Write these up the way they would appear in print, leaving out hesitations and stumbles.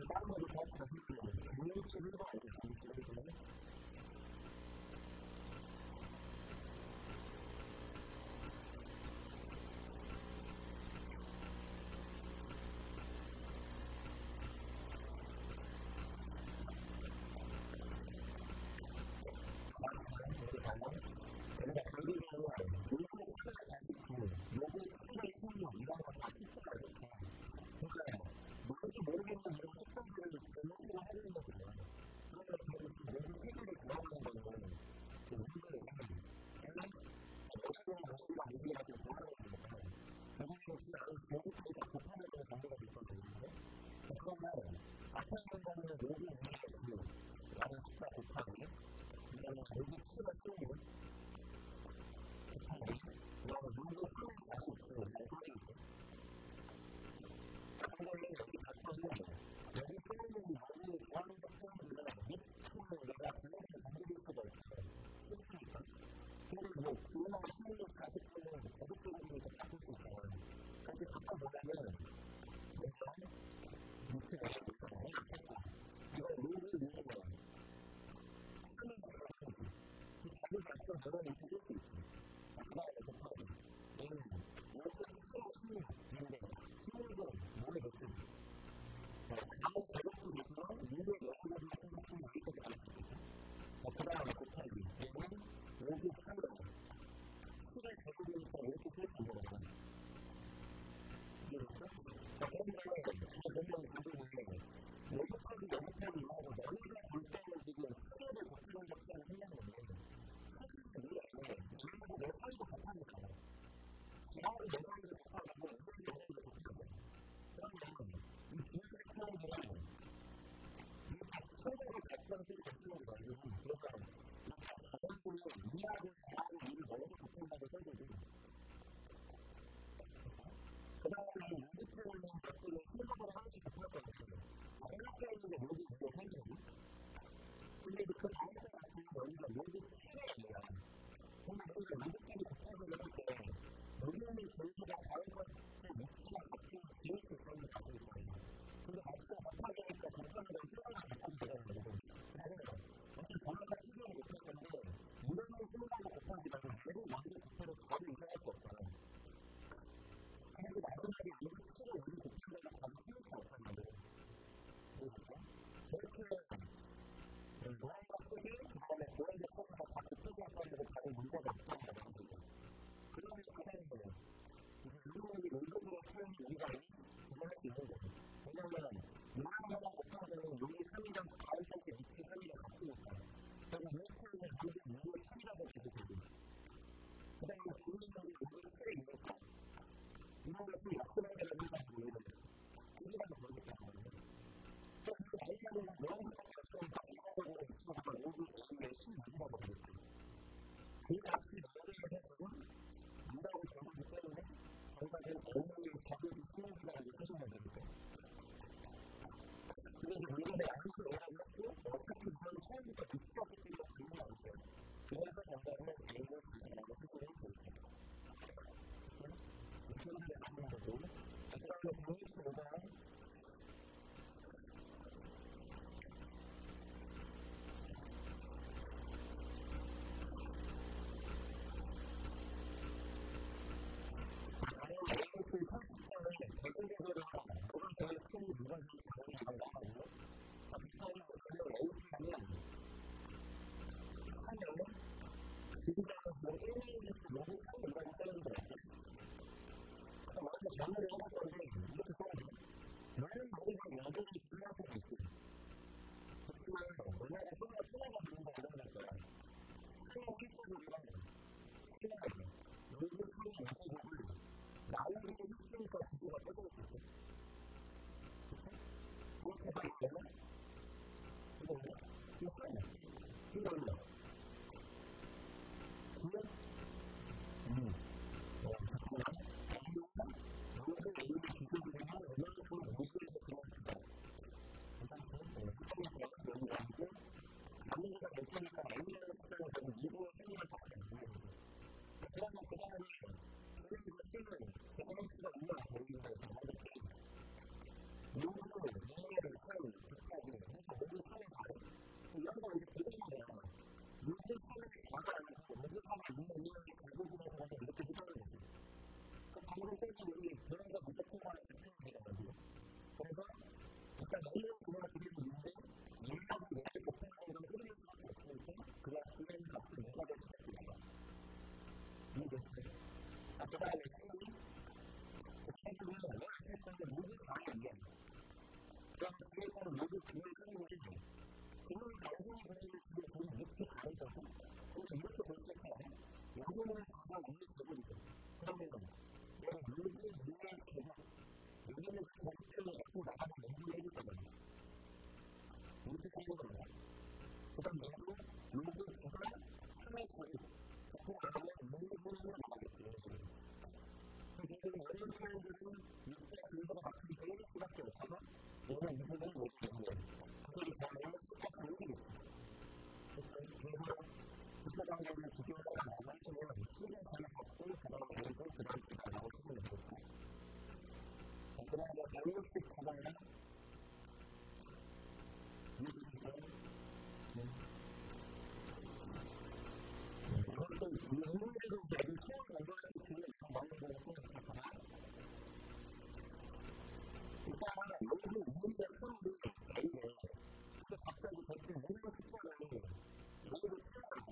다른 것도 다 자기들이 공유치를 해봐야 돼. 그러면 앞에 있는 거는 여기 있는 나는 숫자 곱하기 그다음에 여기 수가 쓰는 곱하기 그다음에 여기 수가 다시 있어요. 그런 걸로 여기 바꿔서 여기 쓰는 여기 좋아하는 것들은 밑으로 내가 그것을 만들 수가 없어요. 쓸수니까. 근데 뭐 주문하고 쓰는 거 다시 쓰면 계속적으로 이렇게 바꿀 수 있잖아요. 그렇게 바꿔보면은 밑에 이거 로그를 누르면 하는 거는 자기 발전 전환을 해줄 수 있지. 그다음에 곱하기 얘는 로그를 치고 있는데 치우고 뭐에 넣지? 아무 제로도 넣으면 유료 로그를 생각하면 여기까지 갈 수 있겠죠? 그다음에 곱하기 얘는 로그 3으로 수를 제곱이니까 이렇게 쓸 수 있는 거잖아. 이해됐어? 여기까지 하고 너희가 볼 때는 지금 수를 곱하는 것처럼 생각하는데 사실은 그게 아니에요. 그리고 내 사이도 곱하니까 나하고 내 사이도 곱하고 이걸 내 사이도 곱하고 그러면 이 뒤에서 표현이랑 이 서로를 각각씩 곱하는 거 아니에요. 그래서 이 가정부는 이하고 사하고 이를 너희가 곱한다고 써주지. 그 다음에 여기 표현은 것들을 생각을 하나씩 곱할 거예요. 생각해 있는 게 모두 이게 생기거든. 근데 그 다음 때 같은 여기가 모두 필요해요. 근데 여기가 모두끼리 곱하기를 할 때 여기는 저희가 다른 것들 위치가 같은 기획을 그런 걸 가지고 있어요. 근데 막상 곱하기니까 곱하는 건 수단을 곱하기 되는 거거든. 그래서 어차피 번호가 필요는 못할 건데 이런 순간에 곱하기라고 계속 먼저 곱하고 바로 이상할 수 없잖아요. 그리고 마지막에 이거 필요 우리 곱하기가 바로 필요가 없단 말이에요. 그렇게 노란과 쓰기, 그 다음에 보라색 선에서 다 곱하기 한다는 게 다른 문제가 없다는 거죠. 그러면 그다는 거예요. 이게 의도적으로 표현이 우리가 그걸 할 수 있는 거예요. 왜냐하면 노란하고 곱하기는 여기 3이랑 다음 번째 밑에 3이랑 같으니까 그래서 이 표현을 여기 위에 3이라고 주게 되고 그 다음에 주민들이 여기 3이니까 이런 것도 약속한 데는 우리가 보이거든요. 우리가 모르겠다는 거예요. 그 나이샤는 노란색과 같은 이거적으로 있어서 여기 A에 16이라고 되겠죠. 그 같이 노래에서 지금 안다고 적어주기 때문에 정답은 A의 자격이 16이라고 쓰시면 되겠죠. 근데 이제 물건에 양수 A라고 했고 어차피 이건 처음부터 밑이었기 때문에 질문이 안 돼요. 그래서 정답은 A를 2라고 쓰시면 되겠죠. 이렇게 하는 거고 그 다음에 125번 대중적으로 그런 저희 팀이 누구한테 자원이 잘 나가고 비슷하게 그냥 A팀이 하면은 지구장은 뭐 1년에서 너무 큰 이라고 써있는 거 같아요. 그래서 먼저 정리를 해볼 건데 이렇게 써야죠. 너는 모든 여전히 불러서 있지. 그렇지만 우리나라 좀더 순화가 되는 거 이런 거잖아. 생각 필수적이란 생각이에요. 여기 상의 인쇄국을 나오는 게 있으니까 지구가 떠들고 있어. 그렇게 할 때는 이거 뭐야? 이거 써요. 이거 뭐야? 그래? 잠깐만. 아니었어? 여기서 A를 기술이면 얼마만큼 무시해서 그만두다. 괜찮죠? 여기 가지고 아무리가 몇 개니까 A라는 숫자가 저는 미국의 생일을 다 내는 그러면 그 다음에 그래서 쓰는 에너지가 있나 보이는 거예요. 요거를 2를 3, 우리 변호사 무조건만 대표님이거든요. 그래서 일단 이런 구조가 그리고 있는데 인간이 내게 높은 정도로 흐르는 수밖에 없으니까 그냥 주행 값을 내가 될 수밖에 없어요. 이해됐어요? 그 다음에 친구는 왜 했는데 모두 다 이해해요. 그럼 그래서 모두 비밀 끊는 게 그런 방송이 보내는 집에 돈이 이렇게 가르쳐서 그래서 이렇게 볼때까 여기는 가장 위에 대부분이죠. 그러면 내가 모든 위에 제가 여기는 정표를 갖고 나가는 연구를 해줄 거거든요. 이렇게 생각을 해요. 그 다음 내가 로그 제가 3회 처리 갖고 나가면 모든 나가겠지. 지금 어린 사람들은 이때 글보가 바뀌기 때문에 수밖에 없어서 내가 이 부분을 못 배우는 그걸 보면 수밖에 모르겠지. 그래서 부서장들을 기존으로 나가시면 시간 잘 갖고 그 다음 그리고 그 다음 다 나오시면 되겠다. 그 다음에 밸런스 가방이나 이것도 인물들도 이제 처음 공부할 때 뒤에 많은 걸 생각하잖아. 일단은 여기 우리가 서로를 A에 그 갑자기 대체 모든 숫자를 여기로 태어나고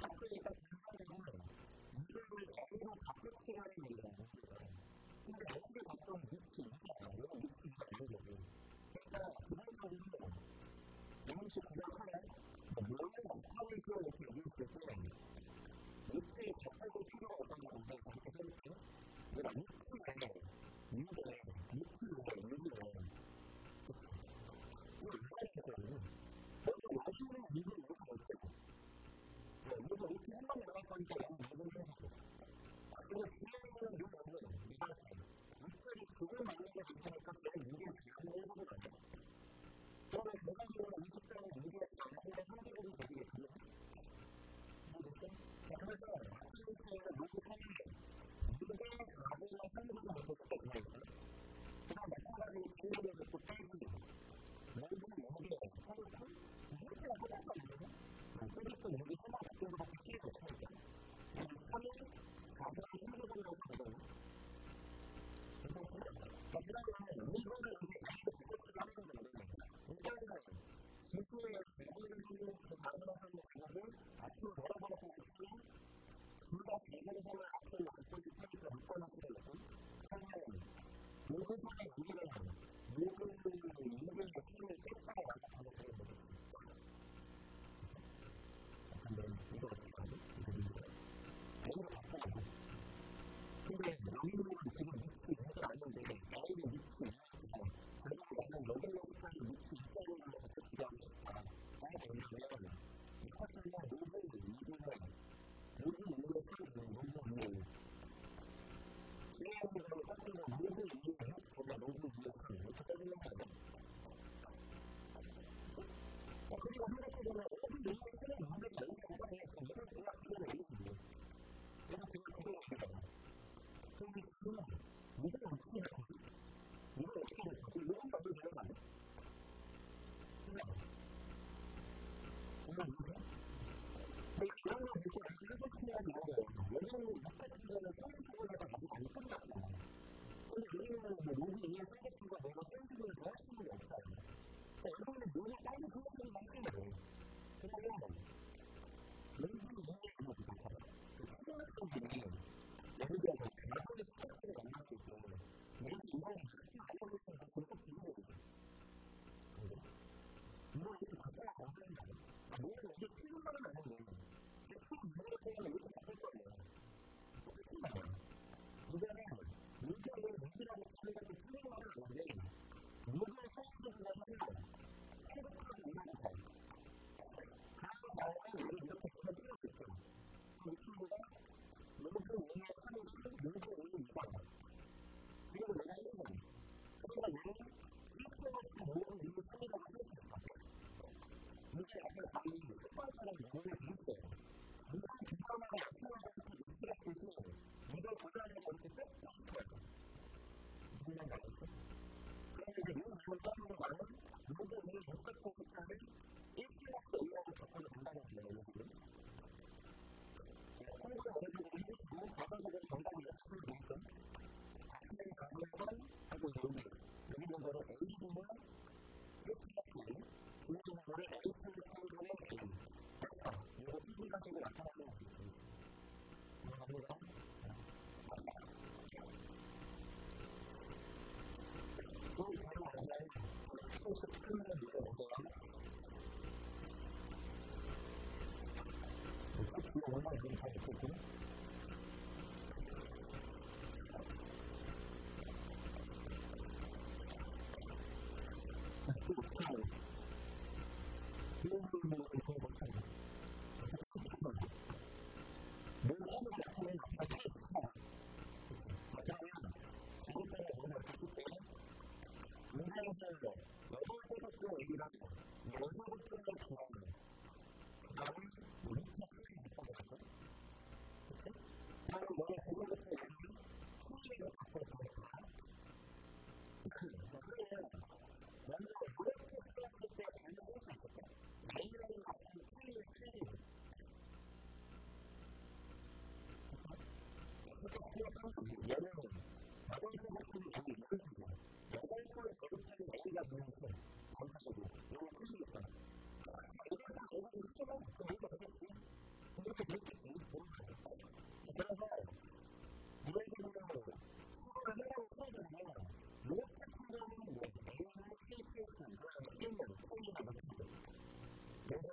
갑자기 딱 인간적으로 이름을 A로 바꿀 시간이 있는 거예요. 근데 A를 바꾼 위치 있잖아. 이런 위치가 있는 거고. 그러니까 기본적으로 영시 구성하면 뭐를 못하고 있어 이렇게 얘기했을 때 위치에 접근할 필요가 없다는 건데 그렇게 생각해? 내가 위치에 위에 이거 이상하게 먼저 와주는 위를 이렇게 넣고 여기서 이렇게 한 번에 나갈 거니까 이건 생각해. 그리고 뒤에 있는 요 원은 네가 위치를 그걸 맞는 게 괜찮을까? 내가 위를 잘못 해보는 거야. 그러면 결과적으로 이 숫자는 위에 양쪽의 상대적이 되시겠고요. 모르겠어? 그래서 아티스트에서 모두 사는 무대 가보나 상대적으로 먼저 숫자 그 다음 마찬가지로 기회를 듣고 빼기 모든 영역에 서울과 형태가 똑같지 않나요? 쓰리도 여기 하나 같은 것밖에 필요가 없으니까 여기 3일, 4일, 3일이라고 되거든요. 그래서 그 다음에 이거를 이제 나이도 바꿔치기 하는 건데 일단은 기술의 대부분 신경에서 가능하는 방법을 앞으로 여러 번 하고 있으면 둘다 대전선을 앞으로 바꿔치 하니까 묶어놨어야 되고 그러면 모든의 우리는 모든 인간의 힘을 뺐다고 말하는 그런 거죠. 근데 이거 어떻게 하지? 이거 문제야. 이거 바꿔가고. 근데 여기는 지금 위치 이게 아닌데 나이는 위치 이하고 그리고 나는 여기는 스타일 위치 이쪽으로 가서 기대하고 싶다. 나는 뭐냐면 이 파트는 모든 이기는 모든 인간의 사람들이 모든 인간이 중요한 거는 사실은 모든 이유는 정말 모든 이유는 이렇게 떠드는 거 아니야? 그리고 생각해보면 모든 이유의 사람 문제가 여기서 보다니 이건 그냥 그대로 얘기지. 얘가 그냥 그대로 얘기잖아. 근데 지금 이걸 어떻게 할 거지? 이걸 어떻게 할 거지? 이건 만들어 되는 거 아니야? 정말 이유야? 그런 거 보고 해보시면 이런 거예요. 여기는 이 같은 거는 성인식으로가 아직 안 끝났고 근데 여기는 뭐 로그 이해 성격과 내가 성식을 더 할 수는 없어요. 그러니까 여기는 로그 빨리 성격이 많은 거예요. 그러면 로그 이해 이렇게 나타나. 초등학생들이 예를 들어서 대학의 스포츠를 만날 수 있고 내가 이걸 특히 알고 있으면 그것도 기분이 오죠. 이걸 이렇게 바꿔야 건드는 거 아니야? 뭐는 이게 틀린 말은 아닌데 큰 문제를 보면 이렇게 바꿀 거예요. 똑같은 말이야. 이거는 문제를 문제라고 하는 것도 틀린 말은 아닌데 모든 사람들이라면 행복한 인간이 돼. 그런 다음에 우리 이렇게 보면 틀릴 수 있죠. 이 친구가 모든 이해의 사람이 모든 이해의 이상이야. 그리고 내가 1번. 그러니까 얘는 1초밖에 모든 이해의 사람이라고 할 수 있다. 이게 약간 거의 습관처럼 영혼을 비슷해요. 이건 기사마다 나타나서 위치했듯이 이걸 보자마자 이렇게 뺏고 싶어요. 무슨 말인지 알겠어? 그런데 이제 이 부분을 떠는 거는 모든 우리 육각적 숫자를 1플러스 2라고 바꾸면 된다는 거예요. 지금. 홍보를 어느 정도 해주시고 과거적으로 정답을 예측을 보니까 얼마나 미리 다 있겠구나? 또 어떻게 해요? 이런 걸로 이렇게 못하고. 뭘 하는 게 아니라 어떻게 해서 그러면 그것 때문에 우리가 그때 인생에서 여덟째부터 얘기를 하고 여덟째부터 좋아하는 나는 우리 자신이 못하고 있어. 그치? 나는 너의 그것부터 얘기를 통일을 갖고 있는 거야. 그러면 나는 그렇게 생각할 때 반응할 수 있을까? 내일은 앞으로 통일을 틀리고 얘는 여덟째부터 얘기 있으시고 여덟째를 계속하는 애가 있는데 거기서도 이걸 틀리겠다. 이렇게 결국은 시켜서 이해가 되겠지. 이렇게 되겠지. 그래서 우리에게는 서로가 해당을 써야 되는데 이렇게 판단하는 게 A는 KPS, B는 K가 높이고 그래서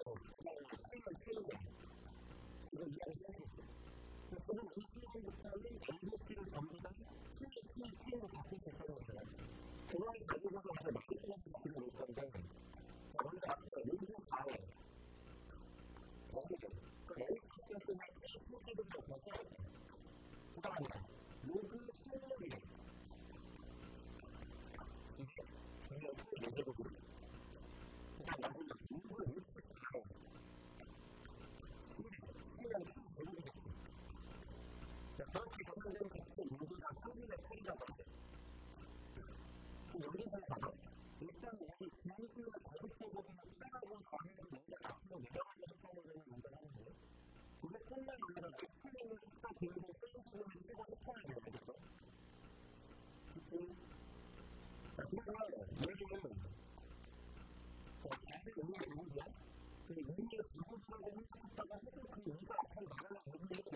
C는 K가 이걸 이해를 해야 되겠지. 지금 이 시간부터는 ABC를 전부 다 K로 바꿀 수 있다는 거예요. 그걸 가지고서 이제 마케팅하는 방식을 볼 건데 먼저 앞에 로그 4에 여기를 그 A 파트에서는 K 포지를 넣어서 그 다음에 로그 16에 이게 중요한 K 예제곡으로 그 다음 마지막 로그 64에 K는 K 제곱이겠지. 그렇게 정리되는 것도 로그가 3분의 K라고 하죠. 여기서 봐봐. 일단 여기 중심의 거듭제곱이나 K라고 가면은 얘가 앞으로 내려가는 숫자를 연결하는데 그게 끝나면 우리가 X에 있는 숫자 비율을 세인수를 쓰고 숫자를 내야겠죠? 그치? 그러면 얘는 자기 의미의 제곱이야? 근데 의미의 제곱이라고 생각했다가 해도 그 의미가 앞으로 나가는 의미겠지.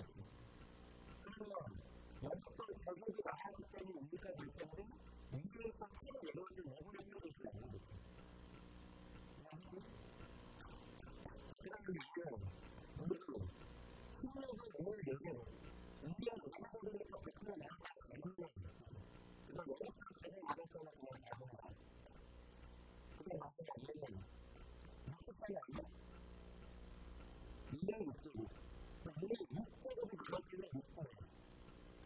그러면 연속도 제곱이 나가기 때문에 의미가 될 텐데 문제에서 K가 내려오지 누구를 이루고 있지 않는 거죠. 그 다음에 이게 우리도 신뢰를 오늘 얘기해 우리의 의사들에서 베트에 나가서 내리는 이걸 원칙 제일 많았잖아 그냥 잡은 거 그게 맞으면 안 되는 60살이 아니야? 2년 6개국 2년 6개국이 그렇길래 6개국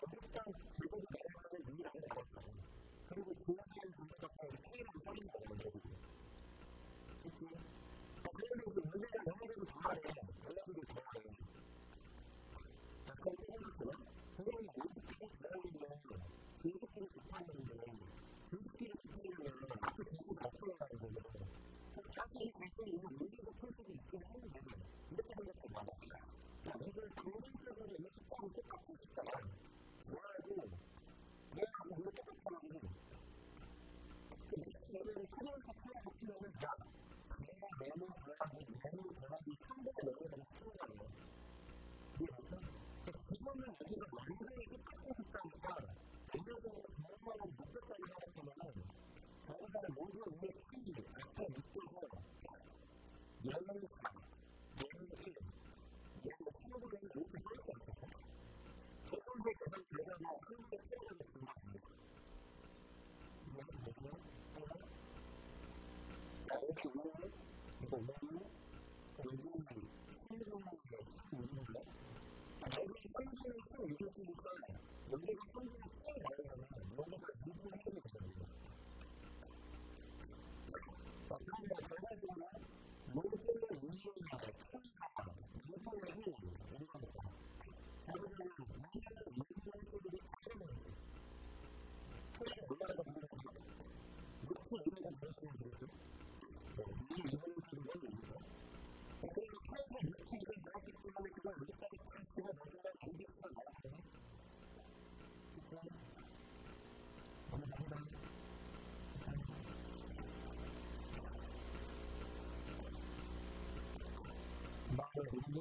전국당 제국이 내려가는 유일하게 나왔다고 그리고 조사하는 분들 같은 K를 써는 거예요, 그치? 그런데 이제 문제가 연예계도 좋아해. 연예계도 좋아해. 약간 생각해요. 선생님이 모두끼리 좋아하는데 중국끼리 좋아하는데 중국끼리 좋아하면 앞에 계속 맞춰나가는 거예요. 자기 자신이 있는 문제도 풀 수도 있긴 하는데 이렇게 생각해봐. 야, 이걸 긍정적으로 이 숫자는 똑같은 숫자야. 뭐라고 내가 이거 똑같잖아. 얘를 찾아서 찾아보시면은 야, 내가 매물 곱하기 3분의 4를 찾는 거예요. 이해했어? 지금은 여기가 완전히 똑같은 숫자니까 대표적으로 정말로 600까지 생각하면은 거기서 모두 위에 K, 앞에 밑에서 얘는 4, 얘는 1, 얘는 3분의 1 이렇게 써있지 않겠어? 조금씩 계속 되면서 3분의 K를 준다. 이렇게 오늘 이거 오늘 여기 생존하는 게 있는데 여기 생존을 쭉 이겼으니까 여기가 생존을 쭉 나오면 여기가 무슨 해결이 되거든요. 그러니까 결과적으로 모든 운동이나 K가 운동이 우리가 결국에는 우리의 운동들이 다르는 거예요. K가 올라가다 보면 이렇게 우리가 무엇을 들었죠? 이 이론적인 건 뭐죠? 그리고 K가 이렇게 이걸 나왔기 때문에 그걸 우리까지 다 집어넣으면 ABC가 나왔어요. 그쵸? 감사합니다. 나의 의미,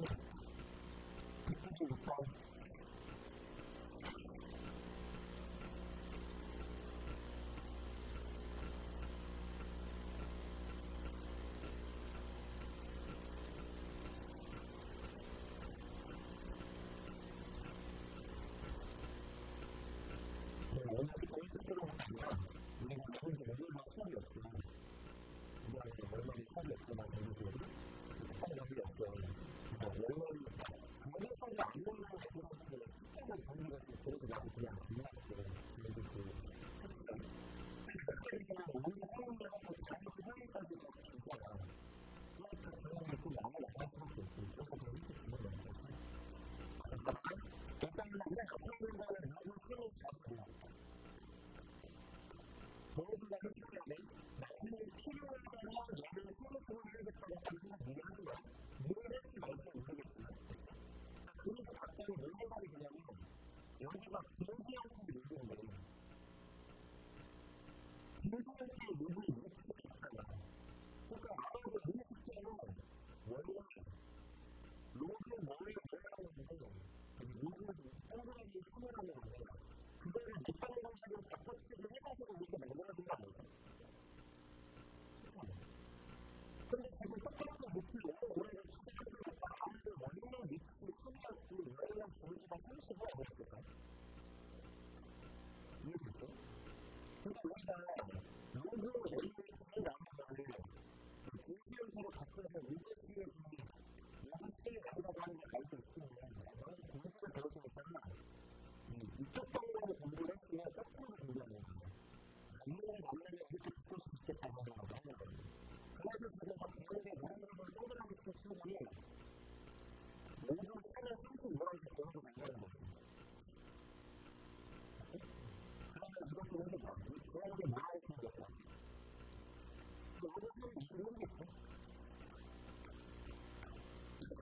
그때도 못한 그냥 우리 회의하고 다른 회의까지도 진짜야. 그러니까 그냥 그 마음을 나갈 수밖에 없고 그래서 그냥 일찍 주는 거야. 일단은 내가 앞에 있는 거는 너무 힘이 잡고 너희들과 해주려면 나중에 필요하다면 얘를 소개팅을 해야겠다고 하는 생각을 하는 거야. 뭘 할지 말지 모르겠지만 그리고 갑자기 뭘 생각이 드냐면 여기가 김수영한테 얘기인데 김수영한테 누구를 익숙했잖아. 그러니까 아무도 익숙해는 원래 로드 머리에 올라오는데 로드를 동그랗게 숨어나는 건데 그거를 밑방 방식으로 바꿔치기 해가지고 이렇게 만들어준 거 아닐까? 근데 지금 똑같은 밑이 너무 오래 시작해서 아무도 원래 밑이 3이었고 원래 줄기가 30이 아니었을까? 이해됐어? 그러니까 우리가 로드 머리에 나오면 중시형태로 바꿔서 로드식의 로드식의 가지라고 하는 걸 알고 있으면 너는 공식을 배웠으니까 이쪽 방향으로 공부를 했으면 거꾸로 공부하는 거야. 이거를 만나면 이렇게 바꿀 수 있겠다고 생각을 하는 거야. 그래서 제가 배우는 모양을 동그랗게 친 친구는 모두 산을 35라고 배우고 만드는 거야. 그러면 이것도 해봐. 중앙에 뭐라고 생겼어? 모두 산을 25겠어?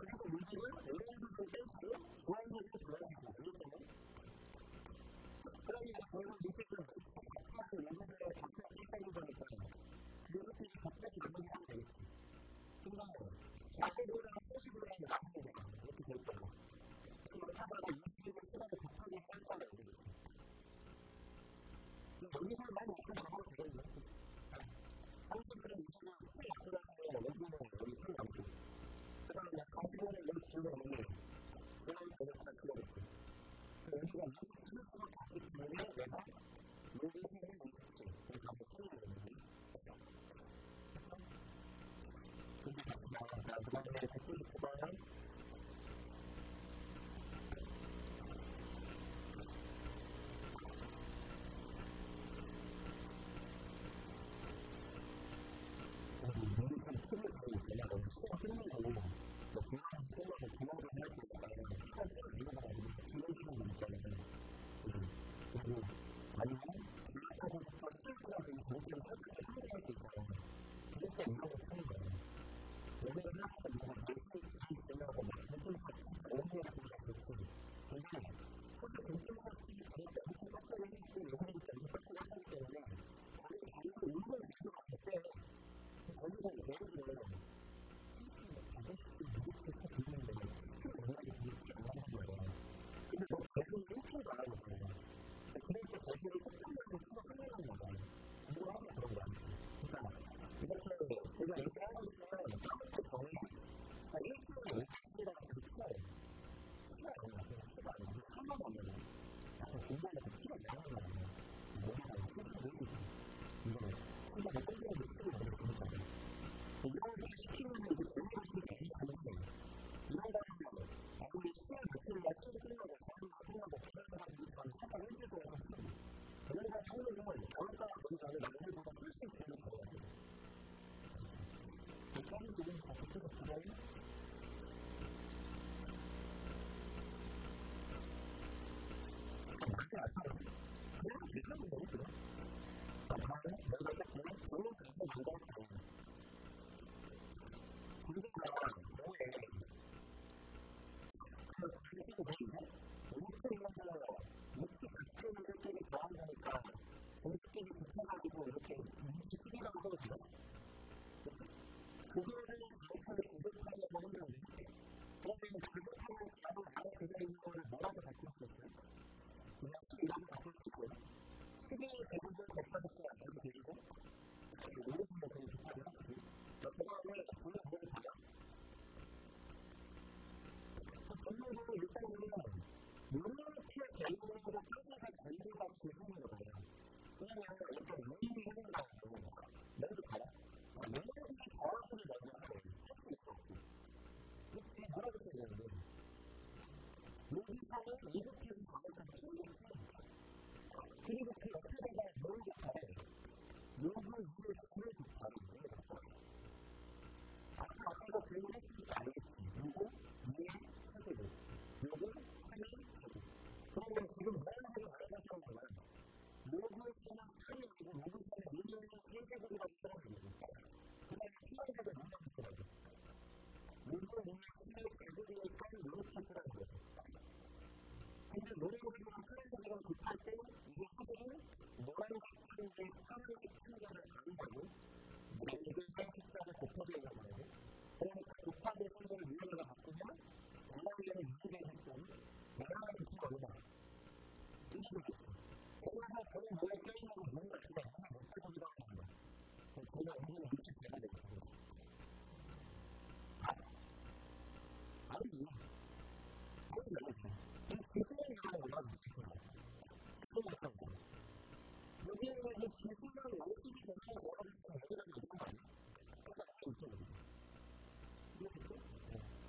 그래서 문제는 오른쪽을 떼시고 중앙으로 들어가시고 이렇게는 그러면 저는 미식을 각각 연구들을 각각 일상이 되니까 그렇게 각각 연구를 하면 되겠지. 근데 자세보다는 소식보다는 나쁜 거잖아. 이렇게 될 거고. 그리고 하다가 이식을 쓰다가 각각이 할 거야. 여기서 많이 약간 나가도 되겠네. 한국들은 이식을 크게 약간 하시면 여기는 여기 크게 남고 그 다음에 강수는 여기 지우고 있는 그냥 여기 다 지워졌고 여기가 이식을 받기 때문에 내가 여기 생긴 이식을 여기 가서 쓰는 거거든요. 근데 같이 나와서 그 다음에 199번은 대신에 일주일도 안 하고 있어요. 그러니까 대신에 조금만 수가 끝나는 거야. 이거 하면 그런 거야. 그러니까 이렇게 제가 이렇게 하고 있으면 까먹고 전에 한 일주일에 50시간 그렇게 수가 아니야. 수가 아니야. 한번 하면 약간 공부하면 피가 나가는 거야. 뭐가 수가 내리고 이거는 혼자 못 끝내는 수가 너무 재밌잖아. 이런 걸 시키면 이게 재미가 있으니까 되게 재밌어. 이런 거 하면 나중에 시간을 며칠을 맞추고 끝나고 끝나고 그래서 이렇게 잠깐 일주일 동안 그런 거 하면은 저희가 거기 전에 남들보다 훨씬 재밌는 거 같아요. 그런 부분이 다 그때가 들어요? 그게 아니라 그냥 괜찮은 거지 그래? 다음에 내가 그냥 좋은 장소 만들었어. 군대가 뭐해 그래서 뭐인데? 이렇게 있는데 이렇게 같은 애들끼리 좋아한다니까 저희끼리 붙어가지고 이렇게 인기 시기라고 해도 그거를 이렇게 구독하려고 했는데 그러면 구독하면 나도 안에 그대 있는 거를 뭐라고 바꿀 수 있어요? 그냥 이라고 바꿀 수 있고요. 시기의 대부분 100%가 안 되고 되고 모르시면 그냥 좋다고요. 그 다음에 돈을 보내도 돼요? 돈을 일단은 이렇게 개인으로 표시가 전부가 기준인 거예요. 왜냐면 일단 유인이 하는 거예요. 먼저 가라. 왜냐면 저항을 먼저 할 수 있어. 그치? 뭐라고 써야 되는데. 여기서는 이렇게 해서 가면 좀 힘들지. 그리고 그 옆에다가 뭘 못해. 이제 사람의 충격을 가능하고 내게 상식적으로 곱하게 해가지고 그러니까 곱하게 성질을 유형으로 바꾸면 정말에는 유지가 있었던 나라가 그렇게 어려다 그래서 저는 뭐에 껴있는 거 뭔가 그냥 하나 못해보기도 합니다. 제가 언제나 미칠 때가 되거든요. 아니 이 지수는 이런 거가 미치구나. 그런 거 여기에 이 지수는 양식이 되면 뭐라고 해서 여기라도 있는 거 아니야? 그러니까 이쪽으로 이렇게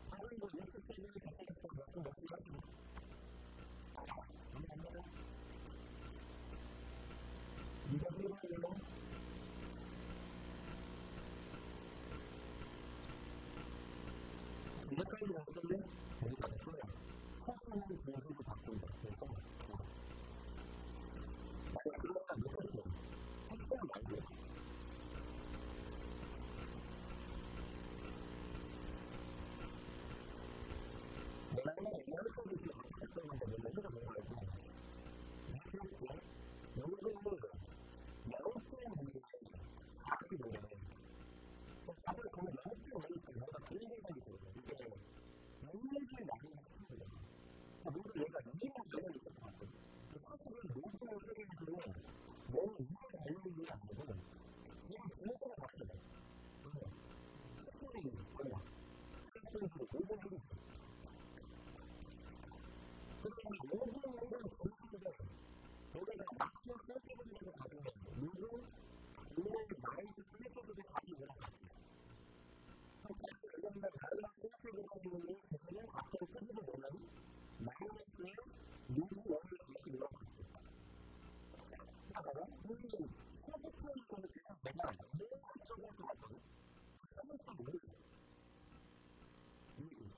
다른 거 60세기를 갑자기 또 몇분 하시고 이거 해봐요. 이제까지 왔으면 여기가 없어요. 소수는 분수도 바꾼다. 그래서 그런 건 못했어요. 학생 말고 내가 옛날에 이렇게 했던 건데 맨날 해가 된 거라고 그렇고 요즘은 영수의 문제에 다시 보면 다들 보면 영수의 문제에 뭔가 그런 생각이 들어요. 이게 능력이 많이 생겨요. 뭔가 얘가 이기는 능력이 있을 것 같아요. 사실은 모든 세계에서는 너무 이기는 능력이 아니고 그냥 분석을 바뀌어요. 스토리, 뭐야, 스토리, 모든 일이 그래서 모든 일을 분석을 내가 막힌 세계를 가지고 모든 인간의 마인드 세계를 가지고 그런데 다른 세계를 가지고 있는 세계는 앞으로 끄집어 내면 마이너스의 누구 원을 다시 일어났습니다. 하다가 이 세계편에서는 그냥 내가 예술적인 것 같거든. 세계편 모르겠어. 이해되죠?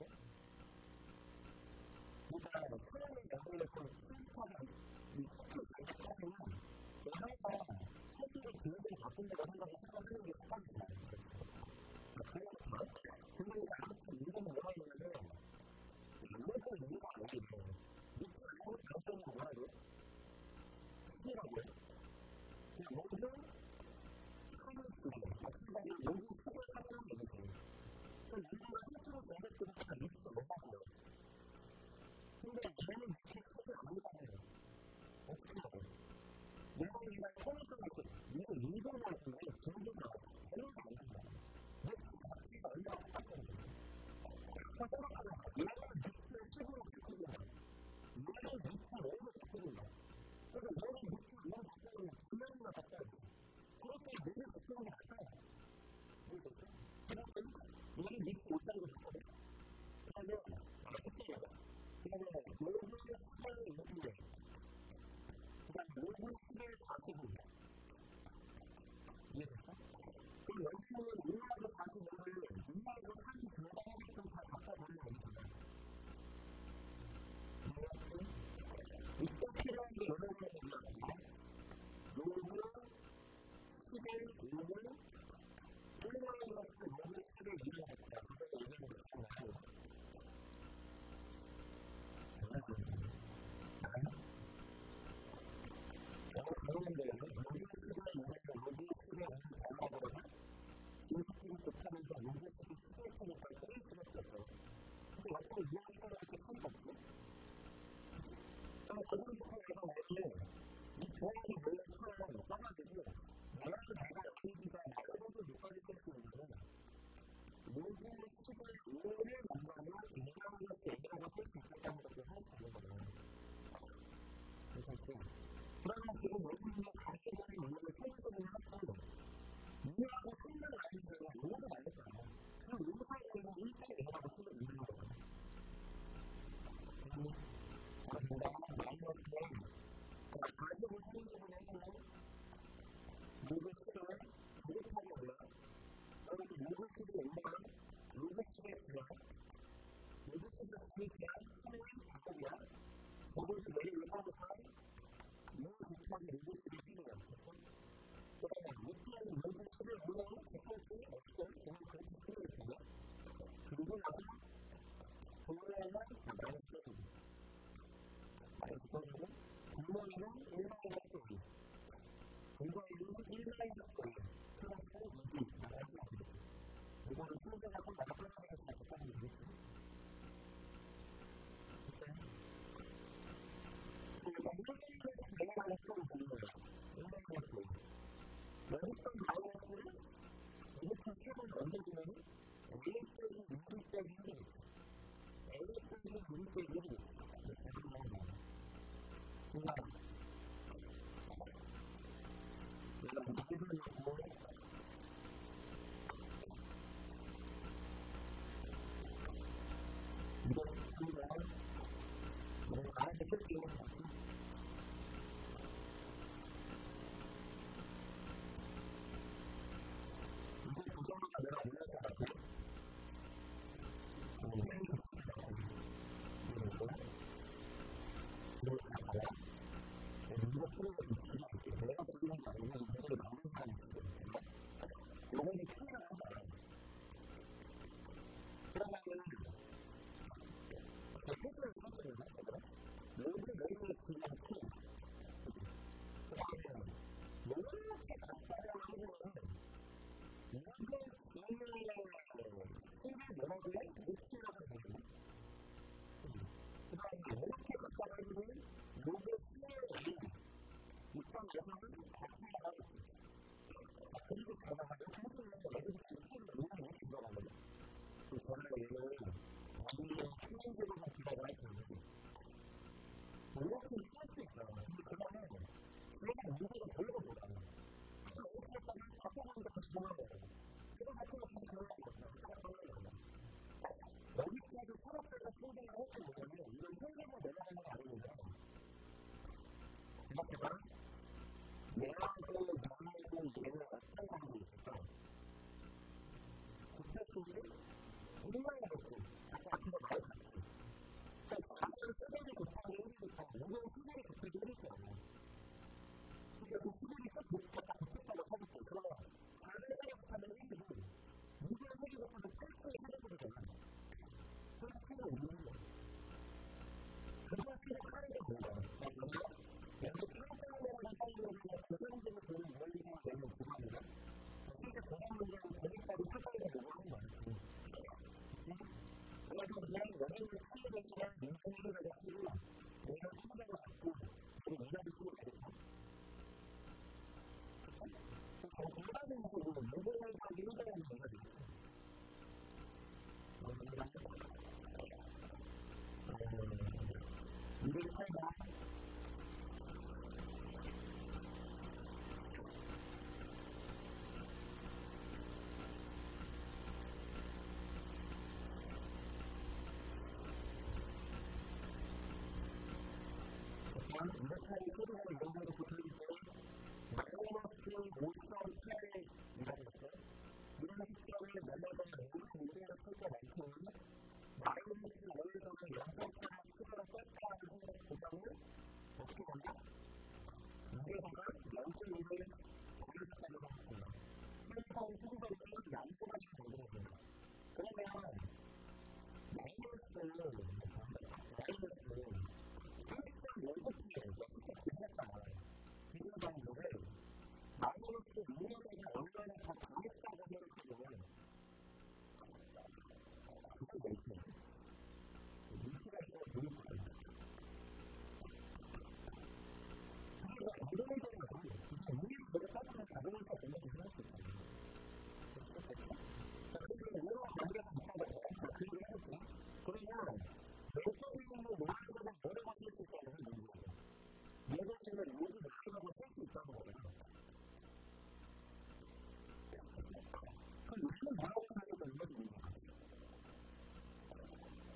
그러니까 사람의 연결에서 수입하는 이 세계 장작하면 내가 세계의 기획을 바꾼다고 생각하는 게 습관이잖아요. 근데 이제 아무튼 문제는 뭐가 있냐면 모든 이유가 아니고 밑에 아무리 장점이 뭐라고? 시계라고요? 그냥 모든 하는 시계 마찬가지로 모든 시계를 하는 얘기죠. 그 문제가 스스로 생각들이 다 밑에 못하고요. 근데 얘는 밑에 시계를 안 가요. 어떻게 하고? 내가 이날 통해서 이거 일본어 같은데 중국어 전혀가 안 된다. 내 자체가 얼마나 똑같거든요. 생각하면 얘는 밑에 책으로 바꾸는 거야. 얘는 밑에 원으로 바꾸는 거야. 그러니까 얘는 밑에 원으로 바꾸는 거야. 두 명이나 바꿔야 돼. 그렇게 얘를 바꾸는 게 낫다. 이해됐죠? 그렇게 얘는 밑에 옷장으로 바꿔야 돼. 그러면 쉽게 얘기해. 그러면 모든 시간을 이기게 그다음 모든 시간을 바꾸고 이해됐어? 그럼 여기는 2하고 45를 2하고 3이 들어가게끔 잘 바꿔버리는 거잖아요. 이해했지? 이때 필요한 게 여러 가지 있잖아요. 로그, 11, 5를 1마이너스 로그 10을 이용했다. 그걸 얘기하는 거 있잖아요. 영어 배우는 데에는 로그 10을 이용해서 로그 10을 달라버려서 진스키를 곱하면서 로그 10을 11%까지 때릴 수밖에 없어요. 근데 옆으로 이해할 사람한테 소리가 없지? 그럼 저번부터 내가 원래 이 조합이 원래 처음 써가지고 원래 내가 여기가 공부하는 1마이너스 플러스 2D 나가지 않습니다. 이거를 수능자가 좀 나가 편하게 잘 적당히 되겠죠. 그리고 일반적으로 내가 시험을 보는 거예요. 일반적으로 여기서 마이너스를 이렇게 최근 얹어주면 A 빼기 6 빼기 1이 A 빼기 6 빼기 1이 이렇게 나오는 거예요. 그러니까 내가 무슨 놓고 이거 하면 내가 알아서 쓸게요. 이거 부정부가 내가 몰랐을 것 같아요. 이거 다 봐요. 이거 풀어서 있지. 내가 쓰는 게 아니고 이거를 나오는 사람이 있어요. 요거는 틀려서 봐요. 그러면은 해주는 사람들은 하거든. 모든 메리트를 그냥 키. 그 다음에 이렇게 간단하게 해주면은 이게 C를 뭐라고 해? X라고 해요. 그 다음에 이렇게 갖다가 해주면 요게 C의 A 6.5는 같이 나가고 그리고 잘 나가요. 한국은 애들이 C를 이렇게 이렇게 들어가거든요. 저는 얘를 완전히 수능제도가 기각을 할 텐데 이렇게 쓸 수 있어요. 근데 그거는 내가 문제가 별로 못하네. 어떻게 했다면 바꿔보니까 다시 돌아가야 돼요. 그거 바꾸면 다시 돌아가야 돼요. 여기까지 산업대가 생각을 할지 모르면 이건 현재로 내려가는 게 아닙니다. 생각해봐. 내하고 나하고 얘는 어떤 관계가 있을까? 구체적으로 우리만 그렇고 아까 앞에서 말했지. 그러니까 다들 수준이 곱하기 1이 곱하기 5는 수준이 곱하기 1일 거예요. 그러니까 그 수준이 딱 곱했다고 쳐볼게. 그러면 4를 3이 곱하면 1이고 6을 3이 곱하면 8층이 3이 되잖아요. 그래서 3이 없는 거예요. 그걸 생각하는 게 뭔가요? 여기서 평가하는 사이로 그냥 그 사람들을 보는 원리가 되는 구간이다. 실제 고장 문제는 거기까지 사과해서 요구하는 거 아니지. 그래서 그냥 연예인을 살려줬지만 민생을 해가지고 내가 참작을 받고 그리고 일하기 쓰고 되겠다. 그래서 일반적으로 무공을 하기 힘들다는 얘기가 되겠죠. 이를 살다 이렇게 소리가 이런 거로 붙어있을 때 마이너스 5.8을 이라고 이런 시점에 넘어가는 모든 문제가 풀게 많거든요. 마이너스 5에서는 0.8을 추가로 뺐다는 생각보다는 어떻게 된다? 무게다가 0.1을 더했다고 합니다. 그래서 수준적으로 양수까지 만들어집니다. 그러면 마이너스 1.5ppm 비교방법을 마이너스 2년에게 얼마나 더 강했다고 생각하면 그게 뭡니까? 눈치가 있어야 보일 거예요. 그리고 이동적인 것은 우리 그걸 따지면 자동차 공격을 할 수 있잖아요. 그래서 이런 관계가 있다고 그렇게 해볼게요. 그러면 왼쪽에는 노란색은 뭐라고 쓸 수 있다는 얘기예요. 얘자식을 모두 나타나고 쓸 수 있다는 거예요. 그럼 이건 뭐라고 하니까 이거지 문제가.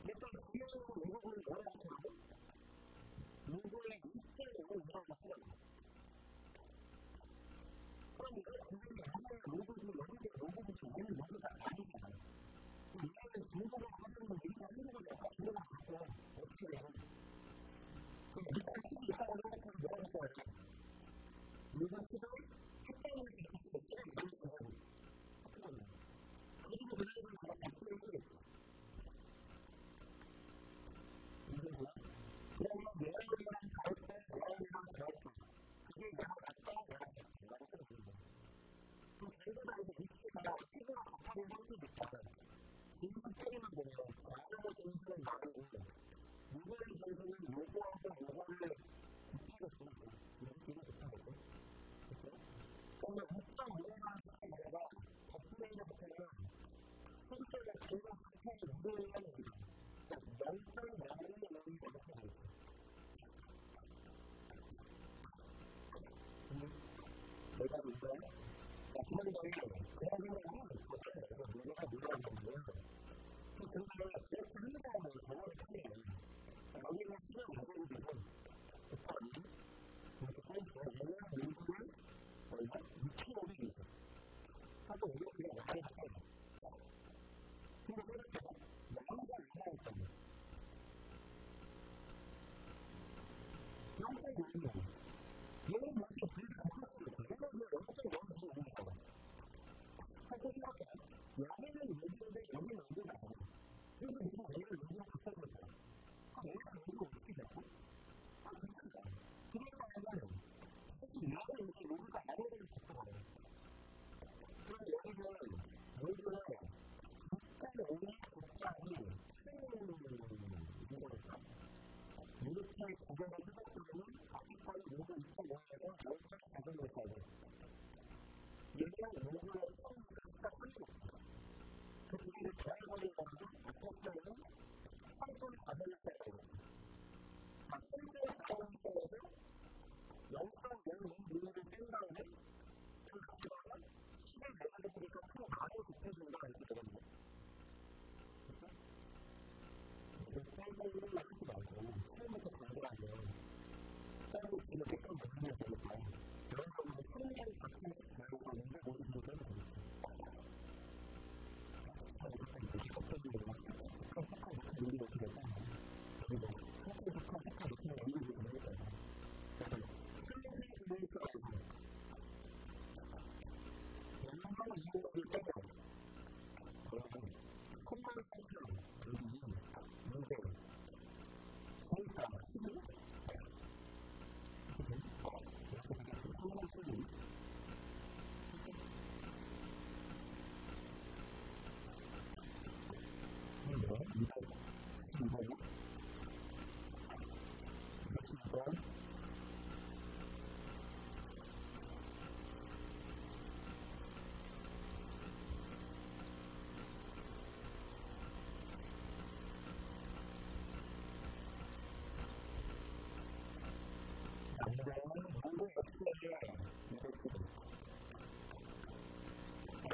일단 기억으로 외국을 뭐라고 하고 누구의 입장으로 뭐라고 하라고. 그럼 이거 기준이 하나의 로고고 여기에 로고고 오늘 로고가 아니잖아요. 이거는 중국어로 하는 건 우리가 한국어로 중국어로 갖고 어떻게 해요? 그럼 일단 힘이 있다고 생각하면 뭐라고 써야 돼? 이건 지금 합당을 생각해서 시간이 많이 써서 그리고 그래서 내가 바꾸는 거겠지. 이게 뭐야? 그러면 내가 이랑 다를 때 내가 이랑 다를 때 그게 내가 같다 내가 작다 피부랑 같은 형태니까 진수 처리만 보면 작은 진수는 나누고 무거운 진수는 요거하고 요거를 붙이겠지. 이렇게 붙여겠지. 그렇죠? 근데 6.5라는 스타일가 버프레이드 부터는 실제로 제가 스타일이 무거운 거는 0.0을 이렇게 되겠지. 내가 이제 그런 거는 내가 물어봤는데 근데 그렇게 한다고 저번에 틀려요. 여기는 시간 가지고 되면 곱하기 이렇게 써있어. 얘는 밀도를 얼마? 6kg이 있어. 하고 우리가 그냥 많이 갔잖아. 근데 이렇게 양가 이상했잖아. 0.0이야. 얘는 뭐지? 여기는 여기인데 여기는 여기가 아니야. 그래서 지금 얘를 여기로 붙여줄 거야. 얘가 여기로 어떻게 됐고? 괜찮다. 그러니까 사실 얘는 이제 여기가 아래를 붙여가요. 그럼 여기는 6.5의 곱하기 이렇게 구경을 해봤더니 아직까지 요거 2.5에서 0.4을 써야 돼. 얘는 요거의 처음부터 틀림없어. 그 둘이 더해버린 건데 어떻게는 3.4을 써야 되거든. 3.4을 써서 0.05mm를 뺀 다음에 그 각도가 10을 내가지고 그 안에 곱해준다 이렇게 되거든요. 짧은 걸 하지 말고 처음부터 강조하면 짧은 길을 조금 늘리면 되니까 그런 식으로 평균 같은 내용을 하는데 모두 이렇게 하면 되겠죠. 이렇게 껍데기를 색깔 이렇게 늘리고 어떻게 될까? 그리고 색깔 이렇게 늘리고 되니까 그래서 슬림이 늘리지 말고 영상을 이용을 빼고 그러면 콤만 상태로 여기 문제 그러니까 시기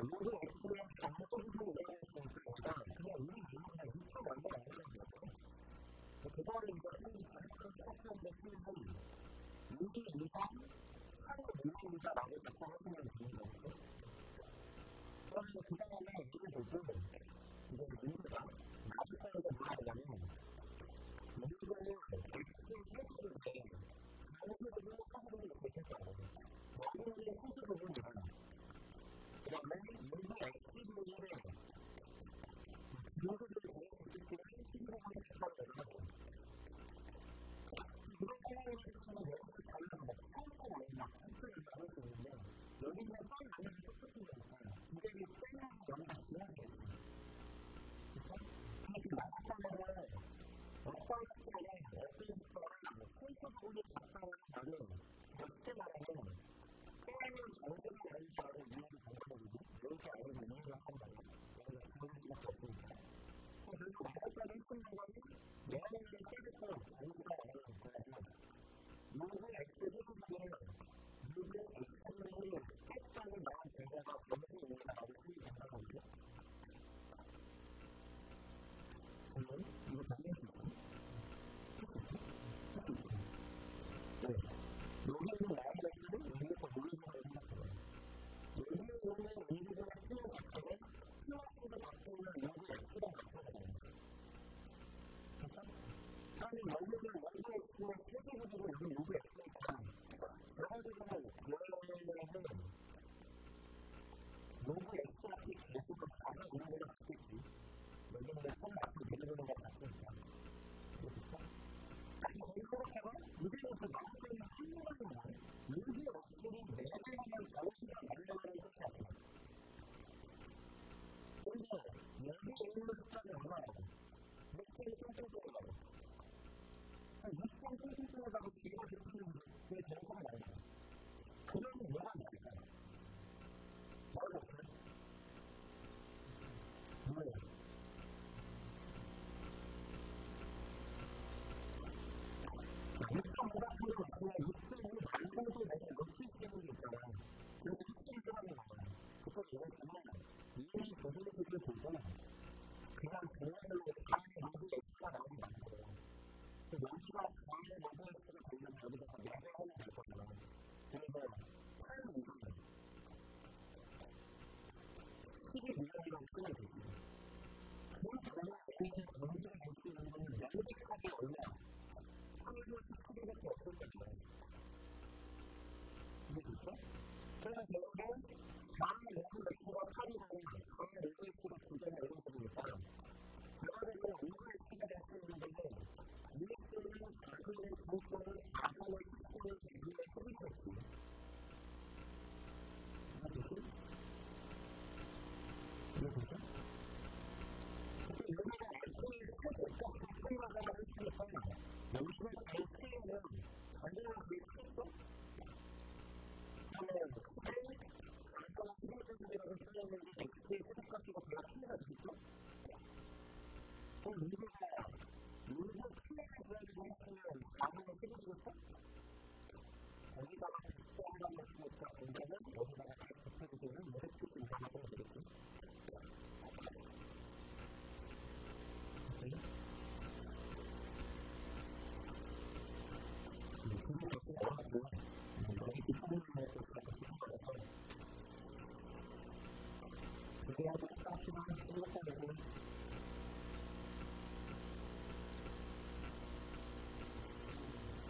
모든 X의 정수를 이해할 수 있으니까 그냥 우리 인문에 2차 완전 안 되는 거죠. 그거를 이제 학교에서 쓰는 6일 이상 35mm라고 작성하시면 되는 거죠. 그러면 그 다음에 이걸 보고 이제 문제가 마지막에 뭐가 되냐면 문제를 X의 장수들을 사실은 이렇게 했잖아요. 여기에 소수 부분이 그 다음에 여기 X 부분을 요소들을 보냈을 때 신경을 했다고 하죠. 이런 상황을 해주시면 여기서 다른 뭐 평소에 막 수술을 나눌 수 있는데 여기는 짠 안에서 똑같은 거니까 이게 짠 여기가 지나게 돼요. 그렇죠? 근데 그 마지막에 어떤 수술을 어떤 수술을 손수술을 작성하는 말은 어떻게 말하면 쌤은 정신이 아닌 줄 알고 이해를 정상적이고 이렇게 알고 이해를 한 거예요. 여기가 지워질 수밖에 없으니까. 그리고 마지막에 했던 거는 내안을 때렸고 정신을 안 하는 거예요. 요거 X 해주기를 요거 X를 뺐다고 나온 결과가 정신이 있는 나라고 생각한다는 거죠. 그러면 이거 당연히 수 있죠. 여기는 나의 X는 여기서 모르겠다고 생각해요. 여기는 여기가 X의 자체는 플러스가 바꾸는 여기 X가 바꾸거든요. 그렇죠? 아니 여기는 여기 X의 세계적으로 여기 X니까 그래가지고 여기는 여기 X 앞에 계속 가서 이런 데가 붙겠지. 여기는 손 앞에 내려오는 것 같으니까. 그렇죠? 그렇게 하면 이제는 그 마음속에 한계가 뭐예요? 여기 X를 내려가면 저기가 날려가는 것이 아니에요. 그렇지만 이 도시식을 보고 그냥 그날로 다른 모든 X가 나오지 말고 여기가 다른 모든 X가 되면 여기다가 매매하면 될 거잖아. 그래서 8미터 12미터라고 쓰면 되지. 그 전에 X의 정지를 볼 수 있는 건 명백하게 얼마 3분 10초밖에 없을 거잖아. 이해됐어? 그래서 결국은 4의 모든 X가 8이라면 4의 모든 X가 2개나 이런 식이니까 그거를 5의 X가 될 수 있는 데는 이것들은 자신의 정권을 4번을 10분을 기준에 소비가 있지. 이해됐어? 이해됐어? 근데 여기가 X의 최저가 생각을 했으니까 여기서 제일 K는 자기가 그게 K죠? 그러면 아까 11.1이라고 쓰였는데 X의 최저가치가 제가 K가 되겠죠? 그럼 문제가 문제 K를 구하기로 했으면 4분의 10이겠죠? 거기다가 100도 한단 말이니까 문제는 여기다가 100 곱해주시면 200씩 이상하시면 되겠죠? 그게 조금 어렵고 여기 뒷부분에 그게 아주 똑같이만 생각하려고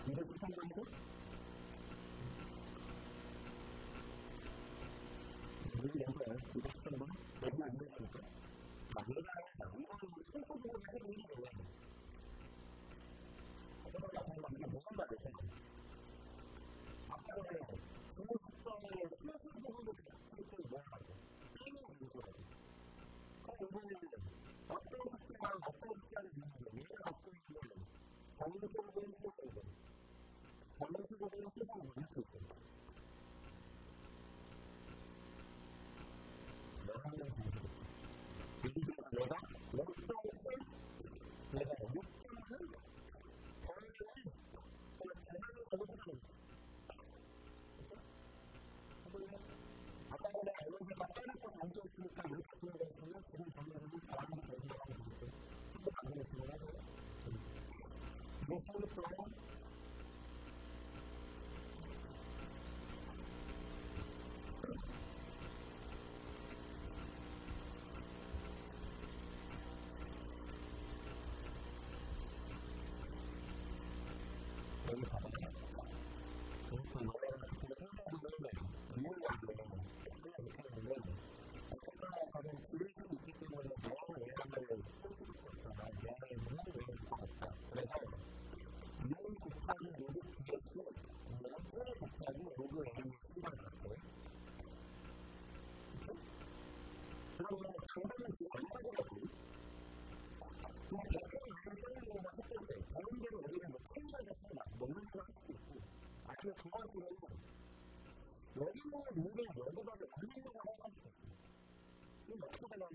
이렇게 생각하고 여기 연구야 이렇게 생각하고 여기 안 되니까 얘가 이거는 슬퍼 부분을 해도 이게 뭐야 이게 무슨 말이야 아까 전에 중국 특성의 슬퍼 부분을 그렇게 모아가지고 게임을 연구하고 이거는 어떤 식기랑 어떤 식기를 연구해 얘가 갖고 있는 정수적인 실수들 정수적인 실수를 이렇게 있습니다. 명함을 주시고 예를 들어서 내가 5.7 내가 6.3 저희는 대단히 정수적인 아까 전에 에너지가 빼놓고 정수했으니까 이렇게 쓰는 거 있으면 지금 정수는 잘하는 정수라고 보고 한번 안 되겠으면 하고 이게 생각보다 여기 봐봐요. 그렇게 노래를 듣고 생각하면 이해하게 그냥 못하는데 생각하면 들을 수 있기 때문에 내가 왜 하면 쓸 수밖에 없잖아. 내가 왜 수가 없다. 그래서 2 곱하기 로그 BS 1 곱하기 로그 A의 수만 같고 그러면 정답은 지금 안 맞으거든. 근데 백성이 이걸 쓰는 거만 했을 때 다른 데는 우리는 뭐 체험을 했으나 먹는 걸 할 수도 있고 아니면 두 번째는 여기 있는 물을 여기다가 올리는 걸 할 수도 있어. 이거 어떻게 되냐면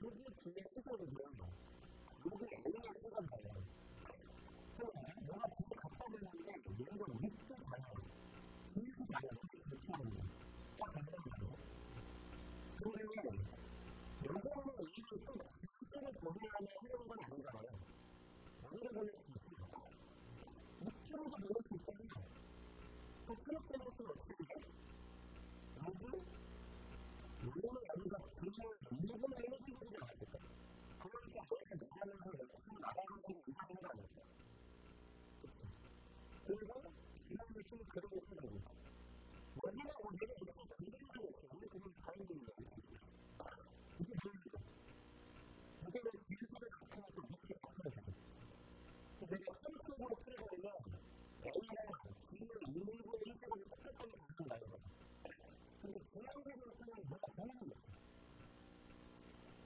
여기 뒤에 쓰거든요. 여기 A에 쓰거든요. 그럼 내가 뒤에 갖다 대는데 얘가 밑도 가요. 뒤에도 가요. 이렇게 하는 거. 딱 된다는 그러면 여기는 이를 또 수를 보내려면 하는 건 아니잖아요. 여기를 보낼 수 있어요. 밑으로도 보낼 수 있잖아요. 그 트럭 수는 어떻게 돼? 여기는 여기가 뒤에 2분의 1 정도가 나왔을까? 그러니까 저희가 나가면서 열심히 나가가지고 이사하는 거 아닐까? 그리고 지난주 수는 그대로 쓰는 거고 여기는 우리가 이렇게 그대로 없어. 우리 그냥 다행인 거야. 이게 보입니다. 이게 왜 지수를 갖고 나서 밑에 갖고 나서 내가 선수적으로 풀어보면 A랑 B는 2분의 1제곱이 똑같은 방식이 나오거든. 근데 중앙적으로 쓰면 뭐가 변하는 거야.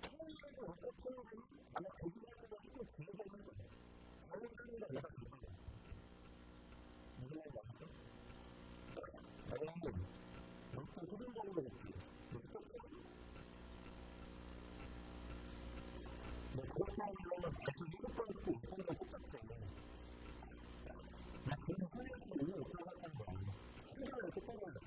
K에서 어떻게 하는 거는 아마 거기에서 조금 길게 하는 거야. 저는 쓰는 거 내가 길게 해. 무슨 말인지 아시죠? 왜냐면 여기서 수동적으로 했지. 그렇게 하면 다시 7번째 5번째 똑같아. 나 그냥 살릴 수 있는 없다고 하는 거야. 신경을 이렇게 떠나야 돼.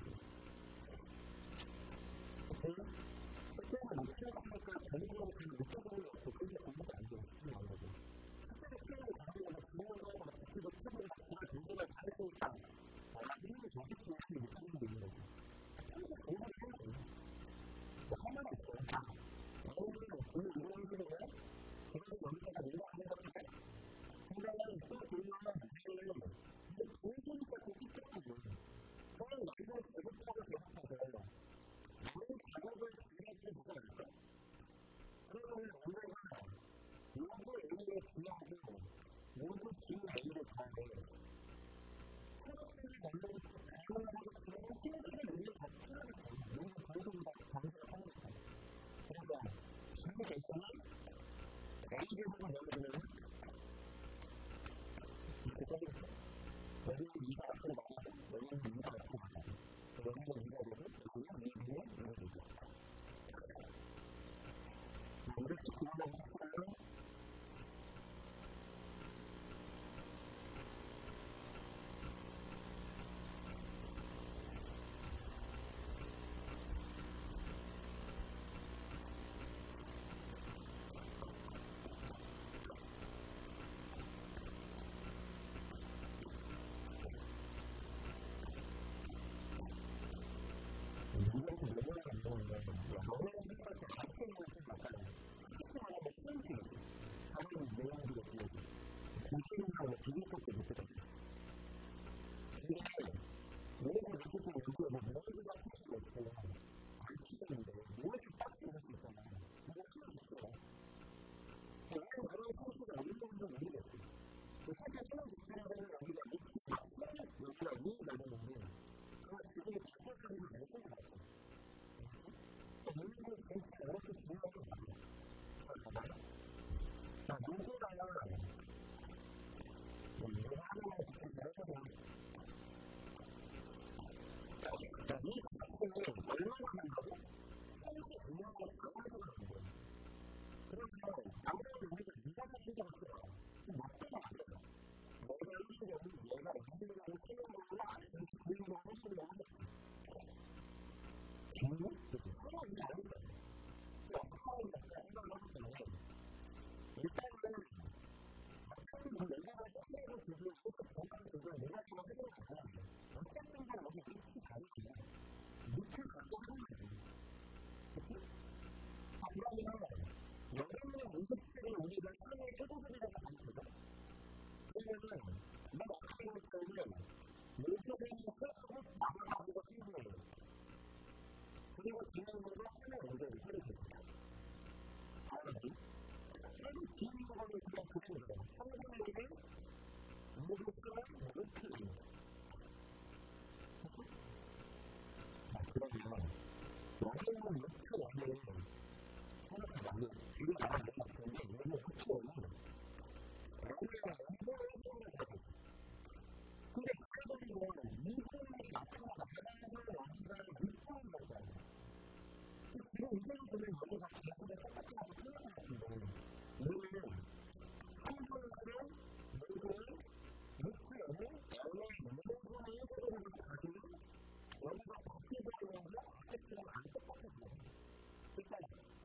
실제로 못 키웠으니까 전국으로 가는 목적이 없고 그게 공부가 안 되고 싶은 거거든. 실제로 키우는 과정에서 부모님하고 같이도 키우고 제가 공부를 잘했으니까 나중에 저렇게 키우는 못하는 게 있는 거죠. 평소에 공부를 해야 돼요. 뭐 할 말이 없어요. 어른들은 돈을 이런 식으로 해? 그래도 여기다가 내가 안 해봤는데 근데 또 돈을 근데 돈이니까 또 삐끗하고 저는 나중에 배고파서 많은 작업을 기대하지 보지 않을까? 그러면 우리가 모두 A를 기하고 모두 B A를 잘해. 초록색이 먼저부터 배우는 것처럼 흰색이 우리가 더 필요하니까 우리가 방송보다 방송을 하는 거야. 그래서 B가 있잖아? A를 보고 넣어주면 이렇게 써주겠어. 여기는 2가 앞으로 나가고 여기는 2가 앞으로 나가고 여기는 2가 되고 여기는 2가 되고 이렇게 그려놓고 싶어요. 이것도 너무나 안 좋은데 너무나 생각할 때 같은 것을 약간 솔직히 말하면 수능식이지. 다른 내용들이 없고 공식이랑 비교밖에 못하거든요. 근데 내가 느낄 때 여기에 뭐 모두가 필수가 없고 안 필수인데 왜 이렇게 빡세게 할 수 있잖아. 이거 필수있어. 왜 그런 필수가 있는 건지 모르겠어. 실제 수능식이라는 여기가 밑이 여기가 위 나누는데 그거 지금이 바꿔서는 안 쓸 것 같아. 인생이 진짜 이렇게 중요한 게 맞아. 나 누구랑 이거 하나만 듣고 잘해보자. 이 자식은 얼마나 한다고? 32년간 강화해서 가는 거야. 그래서 아무래도 우리가 이상한 생각을 해요. 나쁘다 안 해요. 내가 1년은 얘가 2년을 쓰는 걸로 안 해서 9년을 하시는 거 하겠지. 정말? 서로 이게 아니다. 어떻게 생각을 하기 때문에 일단은 내가 스트레스 주고 계속 전화를 주고 내가 지금 해보는 거야. 어쨌든 간 여기 밑이 다르지. 밑을 갖고 하는 거지. 그치? 그러면 여기는 27을 우리가 3의 해소들이라고 하는 거죠. 그러면은 내가 어떻게 할 때는 이렇게 생긴 해소를 나가가지고 생기는 그리고 진행으로 하는 문제를 해결했습니다. 다음에 해도 진행으로 그냥 보시면 돼요. 3분의 1은 모두 쓰는 루트 1. 그러면 여기는 루트 1을 생각해보면 지금 나랑 내가 봤는데 여기는 루트 1은 여기는 2분의 1을 하겠지. 근데 그러면 2분의 앞으로 나가면서 여기가 6분인 거잖아요. 지금 이대로 보면 여기가 계속해서 똑같은 것도 틀린 것 같은데 우리는 3분의 1은 모두의 루트 1을 L의 2분의 1제곱으로 가지면 여기가 바뀌어버리면서 어쨌든 안 똑같아져요. 그러니까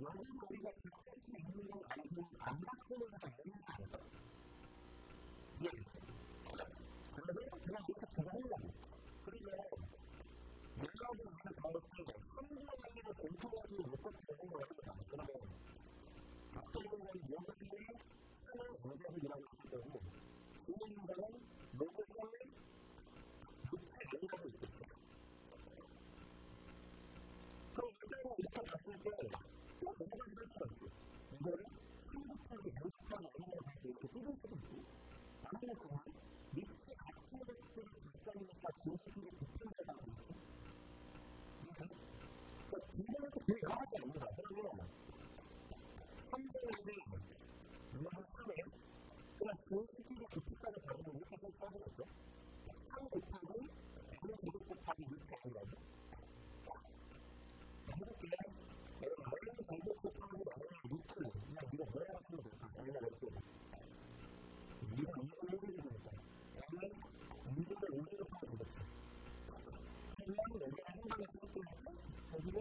여기는 우리가 바뀔 수 있는 건 아니지만 안 바뀌는 건 아니지 않을까? 이해됐어요? 그래서 그냥 이렇게 적용하려고. 그리고 연락을 하는 방법도 3분의 1을 공통하기 못할 적용을 합니다. 그러면 앞으로는 여기에 쓰는 문제들이라고 하기 때문에 부모님과는 모두의 루트 A라고 있겠죠. 그럼 일단은 이렇게 봤을 때 또 뭐가 이럴 수가 있어요. 이거를 3 곱하기 5 곱하기 A라고 할 때 이렇게 뜯을 수도 있고 아니면 그냥 밑이 같은 것들이 비슷하니까 진식이 비슷하다고 하죠. 그러니까 두 번째 되게 강하지 않는다. 그러면 3분의 1이 물론 3에 그냥 진식이 비슷하게 다르면 이렇게 생각하는 거죠. 3 곱하기 2 제곱 곱하기 루트 A라고. 해볼게. 내가 A를 제곱 곱하기 루트 그냥 네가 뭐라고 하시면 될까? A가 몇 제곱? 네가 2분의 1이 되니까 A는 2분의 5제곱 하면 되겠지. 그러면 여기가 한 번에 쓸 때니까 여기는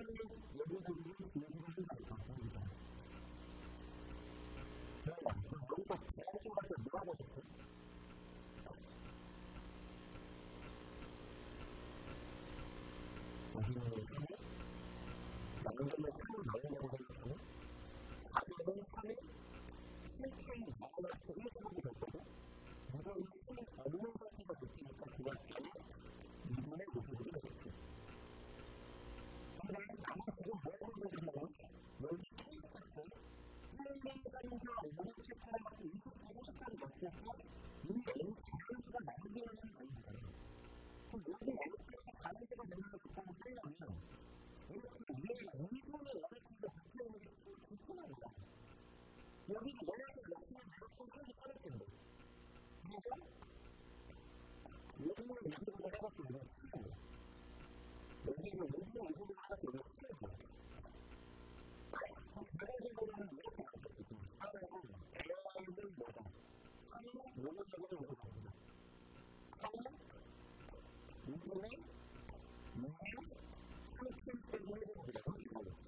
하는 예배드리는 기회를 한다. 여기서 대학교 가서 뭐 하고 싶어? 여기는 남자의 삶을 나누려고 생각하는 아들은 삶에 실체의 마음을 일어나게 될 거고 누가 이 삶에 없는 상태가 느끼니까 그와 때문에 이분의 모습이 되겠지. 근데 나는 지금 뭐 하고 있냐면 여기 케이스같이 1년 3년 5년 7년 20살이 됐을 때 이 에너지가 남기는 아이들이에요. 그럼 여기 에너지가 가능성을 내면서 그때는 살려면 이렇게 위에 이분의 에너지가 붙어있는 게 불편한 거야. 여기는 너네들 열심히 이렇게 하기 빠를 텐데. 그래서 요즘은 이기를 해갖고 이거 치워요. 여기는 요즘은 이기를 해갖고 이거 치워요. 대대적으로는 이렇게 나왔어 지금. 하나는 대화를 뭐다. 하나는 노무적으로 뭐다. 하나는 이분의 문화 상품 때문에 우리가 그렇게 하고 있어.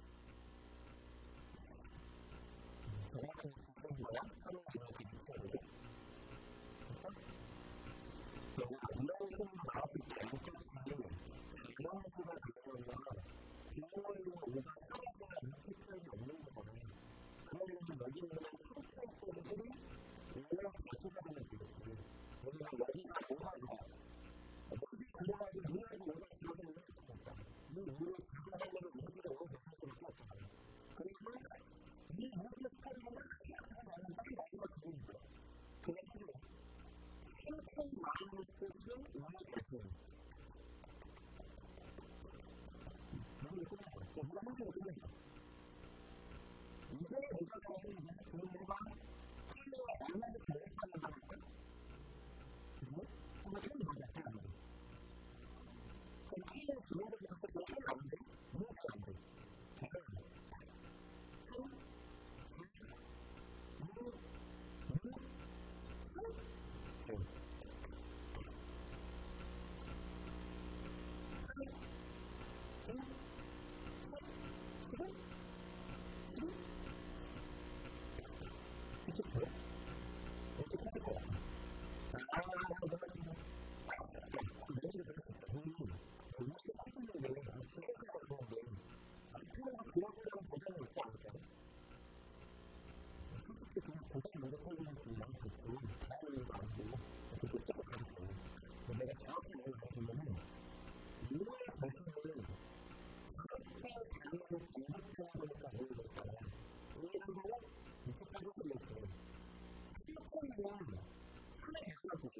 정확히 무슨 거야? 하나는 이렇게 미치는데. 그래서 이런 식으로 나왔을 때 목적지는 이런 식으로 되려면 뒷머리로 오가 사람과 인식력이 없는 거거든. 그러면 여기 있는 상처들이 오히려 가치가 되는 거겠지. 왜냐면 여기가 오가가 어디 들어가도 누구에게 오가 들어가는 게 없었다. 이 우리를 가져가려면 우리가 오가 됐을 수밖에 없다. 그리고 이 모든 스타일은 하나가 나는 딱 마지막 그림인 거야. 그래서 생체의 마음을 쓰는 우리의 가슴. 이걸 끝내고 또 누가 한쪽을 끝내고 이제 우리가 가는 그림과 타이어와 얼마나 결합하는 거니까 그리고 한번 해보자 사람을 그럼 타이어 기능을 갖고 또 하면 안 돼? 무엇이 안 돼? 다른 3, 2, 1, 3 그러려면 보장이 있지 않을까? 솔직히 그냥 보장이 먼저 터지는 게 많이 좋고 다른 거 아니고 그렇게 조금 내가 정확히 말해보면은 이거의 버스는 그렇게 당연히 반복되는 거니까 모르겠잖아. 이해한다면 이쪽까지 이렇게 실제는 하나의 개수가 되죠.